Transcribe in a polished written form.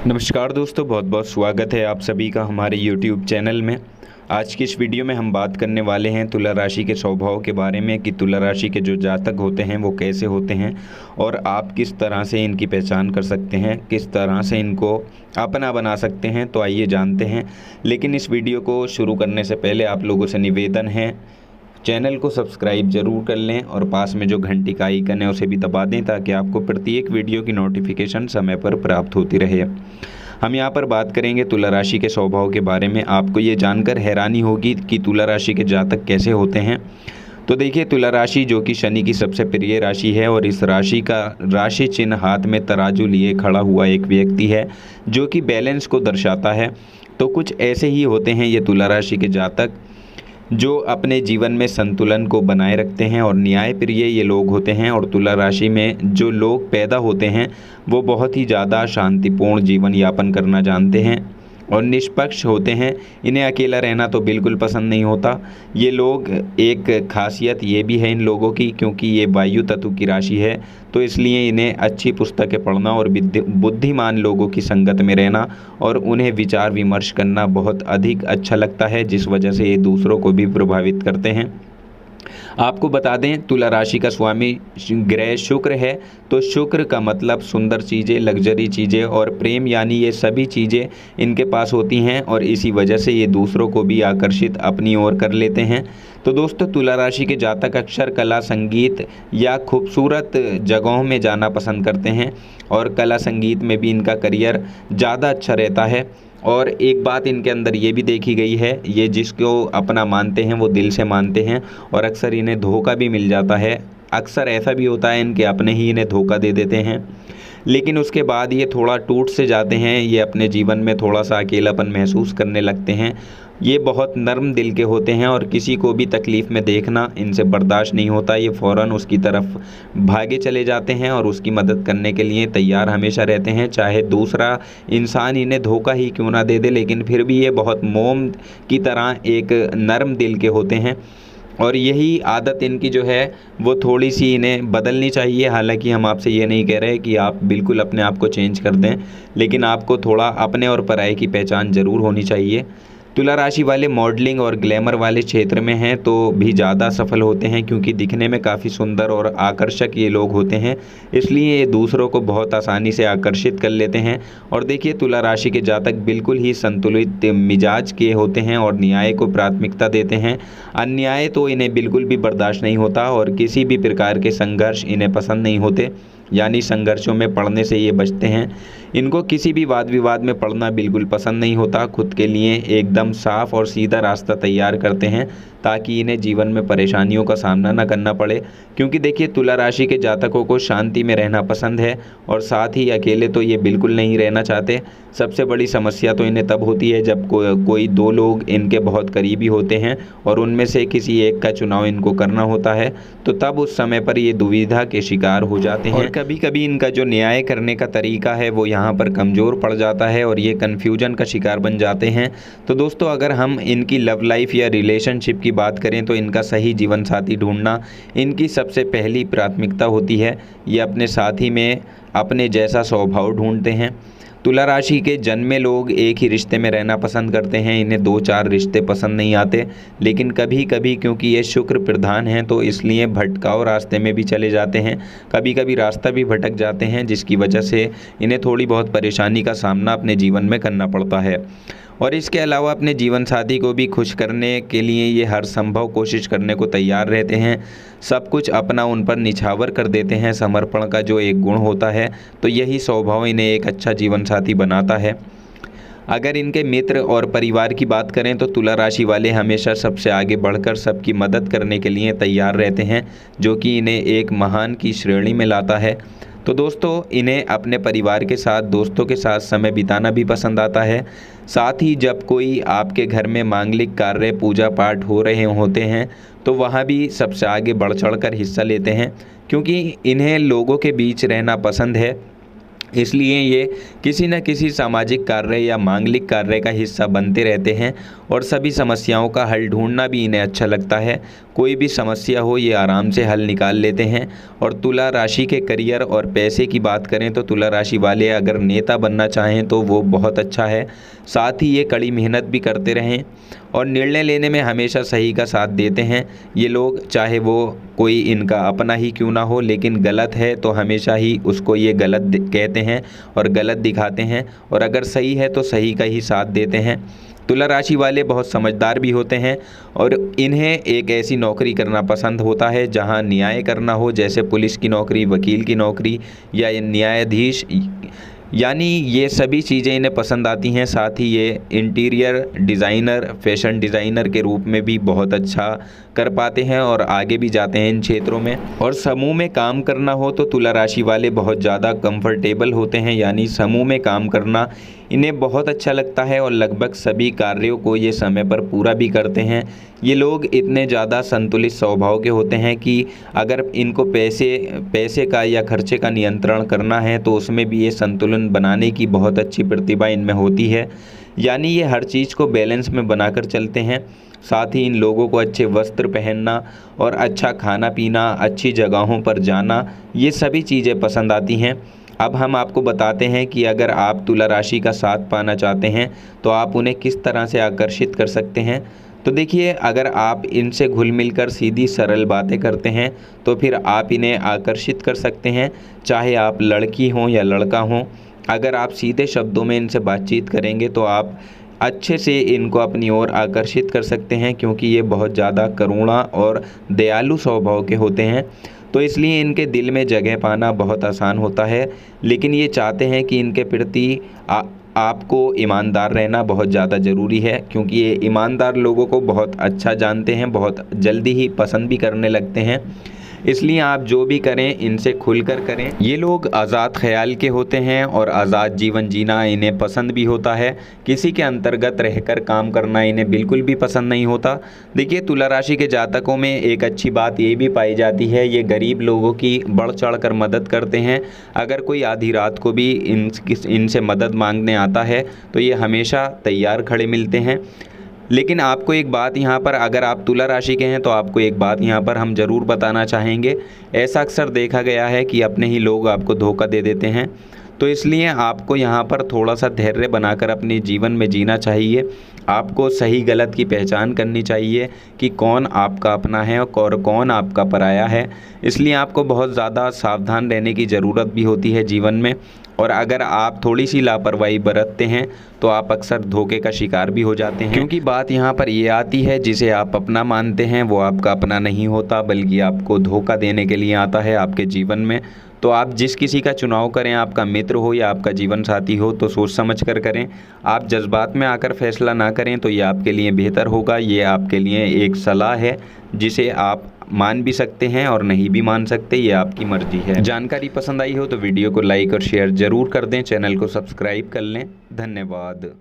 नमस्कार दोस्तों, बहुत बहुत स्वागत है आप सभी का हमारे YouTube चैनल में। आज की इस वीडियो में हम बात करने वाले हैं तुला राशि के स्वभाव के बारे में कि तुला राशि के जो जातक होते हैं वो कैसे होते हैं और आप किस तरह से इनकी पहचान कर सकते हैं, किस तरह से इनको अपना बना सकते हैं। तो आइए जानते हैं। लेकिन इस वीडियो को शुरू करने से पहले आप लोगों से निवेदन है, चैनल को सब्सक्राइब जरूर कर लें और पास में जो घंटी का आइकन है उसे भी दबा दें ताकि आपको प्रत्येक वीडियो की नोटिफिकेशन समय पर प्राप्त होती रहे। हम यहाँ पर बात करेंगे तुला राशि के स्वभाव के बारे में। आपको ये जानकर हैरानी होगी कि तुला राशि के जातक कैसे होते हैं। तो देखिए, तुला राशि जो कि शनि की सबसे प्रिय राशि है और इस राशि का राशि चिन्ह हाथ में तराजू लिए खड़ा हुआ एक व्यक्ति है जो कि बैलेंस को दर्शाता है। तो कुछ ऐसे ही होते हैं ये तुला राशि के जातक जो अपने जीवन में संतुलन को बनाए रखते हैं और न्याय प्रिय ये लोग होते हैं। और तुला राशि में जो लोग पैदा होते हैं वो बहुत ही ज़्यादा शांतिपूर्ण जीवन यापन करना जानते हैं और निष्पक्ष होते हैं। इन्हें अकेला रहना तो बिल्कुल पसंद नहीं होता। ये लोग, एक खासियत ये भी है इन लोगों की, क्योंकि ये वायु तत्व की राशि है तो इसलिए इन्हें अच्छी पुस्तकें पढ़ना और बुद्धिमान लोगों की संगत में रहना और उन्हें विचार विमर्श करना बहुत अधिक अच्छा लगता है, जिस वजह से ये दूसरों को भी प्रभावित करते हैं। आपको बता दें, तुला राशि का स्वामी ग्रह शुक्र है। तो शुक्र का मतलब सुंदर चीज़ें, लग्जरी चीज़ें और प्रेम, यानी ये सभी चीज़ें इनके पास होती हैं और इसी वजह से ये दूसरों को भी आकर्षित अपनी ओर कर लेते हैं। तो दोस्तों, तुला राशि के जातक अक्सर कला, संगीत या खूबसूरत जगहों में जाना पसंद करते हैं और कला संगीत में भी इनका करियर ज़्यादा अच्छा रहता है। और एक बात इनके अंदर ये भी देखी गई है, ये जिसको अपना मानते हैं वो दिल से मानते हैं और अक्सर इन्हें धोखा भी मिल जाता है। अक्सर ऐसा भी होता है इनके अपने ही इन्हें धोखा दे देते हैं, लेकिन उसके बाद ये थोड़ा टूट से जाते हैं। ये अपने जीवन में थोड़ा सा अकेलापन महसूस करने लगते हैं। ये बहुत नर्म दिल के होते हैं और किसी को भी तकलीफ़ में देखना इनसे बर्दाश्त नहीं होता। ये फ़ौरन उसकी तरफ भागे चले जाते हैं और उसकी मदद करने के लिए तैयार हमेशा रहते हैं, चाहे दूसरा इंसान इन्हें धोखा ही क्यों ना दे दे। लेकिन फिर भी ये बहुत मोम की तरह एक नर्म दिल के होते हैं और यही आदत इनकी जो है वो थोड़ी सी इन्हें बदलनी चाहिए। हालांकि हम आपसे ये नहीं कह रहे कि आप बिल्कुल अपने आप को चेंज कर दें, लेकिन आपको थोड़ा अपने और पराये की पहचान ज़रूर होनी चाहिए। तुला राशि वाले मॉडलिंग और ग्लैमर वाले क्षेत्र में हैं तो भी ज़्यादा सफल होते हैं, क्योंकि दिखने में काफ़ी सुंदर और आकर्षक ये लोग होते हैं, इसलिए ये दूसरों को बहुत आसानी से आकर्षित कर लेते हैं। और देखिए, तुला राशि के जातक बिल्कुल ही संतुलित मिजाज के होते हैं और न्याय को प्राथमिकता देते हैं। अन्याय तो इन्हें बिल्कुल भी बर्दाश्त नहीं होता और किसी भी प्रकार के संघर्ष इन्हें पसंद नहीं होते, यानी संघर्षों में पड़ने से ये बचते हैं। इनको किसी भी वाद विवाद में पड़ना बिल्कुल पसंद नहीं होता। खुद के लिए एकदम साफ और सीधा रास्ता तैयार करते हैं ताकि इन्हें जीवन में परेशानियों का सामना न करना पड़े। क्योंकि देखिए, तुला राशि के जातकों को शांति में रहना पसंद है और साथ ही अकेले तो ये बिल्कुल नहीं रहना चाहते। सबसे बड़ी समस्या तो इन्हें तब होती है जब कोई दो लोग इनके बहुत करीबी होते हैं और उनमें से किसी एक का चुनाव इनको करना होता है, तो तब उस समय पर ये दुविधा के शिकार हो जाते हैं। और कभी कभी इनका जो न्याय करने का तरीका है वो यहाँ पर कमज़ोर पड़ जाता है और ये कन्फ्यूजन का शिकार बन जाते हैं। तो दोस्तों, अगर हम इनकी लव लाइफ या रिलेशनशिप की बात करें तो इनका सही जीवन साथी ढूंढना इनकी सबसे पहली प्राथमिकता होती है। ये अपने साथी में अपने जैसा स्वभाव ढूंढते हैं। तुला राशि के जन्मे लोग एक ही रिश्ते में रहना पसंद करते हैं। इन्हें दो चार रिश्ते पसंद नहीं आते, लेकिन कभी कभी क्योंकि ये शुक्र प्रधान हैं तो इसलिए भटकाव रास्ते में भी चले जाते हैं। कभी कभी रास्ता भी भटक जाते हैं, जिसकी वजह से इन्हें थोड़ी बहुत परेशानी का सामना अपने जीवन में करना पड़ता है। और इसके अलावा अपने जीवन साथी को भी खुश करने के लिए ये हर संभव कोशिश करने को तैयार रहते हैं। सब कुछ अपना उन पर निछावर कर देते हैं। समर्पण का जो एक गुण होता है, तो यही स्वभाव इन्हें एक अच्छा जीवन साथी बनाता है। अगर इनके मित्र और परिवार की बात करें तो तुला राशि वाले हमेशा सबसे आगे बढ़कर सबकी मदद करने के लिए तैयार रहते हैं, जो कि इन्हें एक महान की श्रेणी में लाता है। तो दोस्तों, इन्हें अपने परिवार के साथ, दोस्तों के साथ समय बिताना भी पसंद आता है। साथ ही जब कोई आपके घर में मांगलिक कार्य, पूजा पाठ हो रहे होते हैं तो वहाँ भी सबसे आगे बढ़ चढ़ कर हिस्सा लेते हैं, क्योंकि इन्हें लोगों के बीच रहना पसंद है। इसलिए ये किसी न किसी सामाजिक कार्य या मांगलिक कार्य का हिस्सा बनते रहते हैं और सभी समस्याओं का हल ढूंढना भी इन्हें अच्छा लगता है। कोई भी समस्या हो ये आराम से हल निकाल लेते हैं। और तुला राशि के करियर और पैसे की बात करें तो तुला राशि वाले अगर नेता बनना चाहें तो वो बहुत अच्छा है। साथ ही ये कड़ी मेहनत भी करते रहें और निर्णय लेने में हमेशा सही का साथ देते हैं ये लोग, चाहे वो कोई इनका अपना ही क्यों ना हो, लेकिन गलत है तो हमेशा ही उसको ये गलत कहते हैं और गलत दिखाते हैं, और अगर सही है तो सही का ही साथ देते हैं। तुला राशि वाले बहुत समझदार भी होते हैं और इन्हें एक ऐसी नौकरी करना पसंद होता है जहां न्याय करना हो, जैसे पुलिस की नौकरी, वकील की नौकरी या न्यायाधीश, यानी ये सभी चीज़ें इन्हें पसंद आती हैं। साथ ही ये इंटीरियर डिज़ाइनर, फैशन डिज़ाइनर के रूप में भी बहुत अच्छा कर पाते हैं और आगे भी जाते हैं इन क्षेत्रों में। और समूह में काम करना हो तो तुला राशि वाले बहुत ज़्यादा कंफर्टेबल होते हैं, यानी समूह में काम करना इन्हें बहुत अच्छा लगता है और लगभग सभी कार्यों को ये समय पर पूरा भी करते हैं। ये लोग इतने ज़्यादा संतुलित स्वभाव के होते हैं कि अगर इनको पैसे का या खर्चे का नियंत्रण करना है तो उसमें भी ये संतुलन बनाने की बहुत अच्छी प्रतिभा इनमें होती है, यानी ये हर चीज़ को बैलेंस में बनाकर चलते हैं। साथ ही इन लोगों को अच्छे वस्त्र पहनना और अच्छा खाना पीना, अच्छी जगहों पर जाना, ये सभी चीज़ें पसंद आती हैं। अब हम आपको बताते हैं कि अगर आप तुला राशि का साथ पाना चाहते हैं तो आप उन्हें किस तरह से आकर्षित कर सकते हैं। तो देखिए, अगर आप इनसे घुल मिलकर सीधी सरल बातें करते हैं तो फिर आप इन्हें आकर्षित कर सकते हैं, चाहे आप लड़की हों या लड़का हों। अगर आप सीधे शब्दों में इनसे बातचीत करेंगे तो आप अच्छे से इनको अपनी ओर आकर्षित कर सकते हैं, क्योंकि ये बहुत ज़्यादा करुणा और दयालु स्वभाव के होते हैं। तो इसलिए इनके दिल में जगह पाना बहुत आसान होता है, लेकिन ये चाहते हैं कि इनके प्रति आपको ईमानदार रहना बहुत ज़्यादा ज़रूरी है, क्योंकि ये ईमानदार लोगों को बहुत अच्छा जानते हैं, बहुत जल्दी ही पसंद भी करने लगते हैं। इसलिए आप जो भी करें इनसे खुलकर करें। ये लोग आज़ाद ख्याल के होते हैं और आज़ाद जीवन जीना इन्हें पसंद भी होता है। किसी के अंतर्गत रहकर काम करना इन्हें बिल्कुल भी पसंद नहीं होता। देखिए, तुला राशि के जातकों में एक अच्छी बात ये भी पाई जाती है, ये गरीब लोगों की बढ़ चढ़ कर मदद करते हैं। अगर कोई आधी रात को भी इनसे मदद मांगने आता है तो ये हमेशा तैयार खड़े मिलते हैं। लेकिन आपको एक बात यहाँ पर, अगर आप तुला राशि के हैं तो आपको एक बात यहाँ पर हम ज़रूर बताना चाहेंगे। ऐसा अक्सर देखा गया है कि अपने ही लोग आपको धोखा दे देते हैं, तो इसलिए आपको यहाँ पर थोड़ा सा धैर्य बनाकर अपने जीवन में जीना चाहिए। आपको सही गलत की पहचान करनी चाहिए कि कौन आपका अपना है और कौन आपका पराया है। इसलिए आपको बहुत ज़्यादा सावधान रहने की ज़रूरत भी होती है जीवन में, और अगर आप थोड़ी सी लापरवाही बरतते हैं तो आप अक्सर धोखे का शिकार भी हो जाते हैं। क्योंकि बात यहाँ पर ये आती है, जिसे आप अपना मानते हैं वो आपका अपना नहीं होता, बल्कि आपको धोखा देने के लिए आता है आपके जीवन में। तो आप जिस किसी का चुनाव करें, आपका मित्र हो या आपका जीवन साथी हो, तो सोच समझ कर करें। आप जज्बात में आकर फैसला ना करें तो ये आपके लिए बेहतर होगा। ये आपके लिए एक सलाह है जिसे आप मान भी सकते हैं और नहीं भी मान सकते, ये आपकी मर्जी है। जानकारी पसंद आई हो तो वीडियो को लाइक और शेयर ज़रूर कर दें, चैनल को सब्सक्राइब कर लें। धन्यवाद।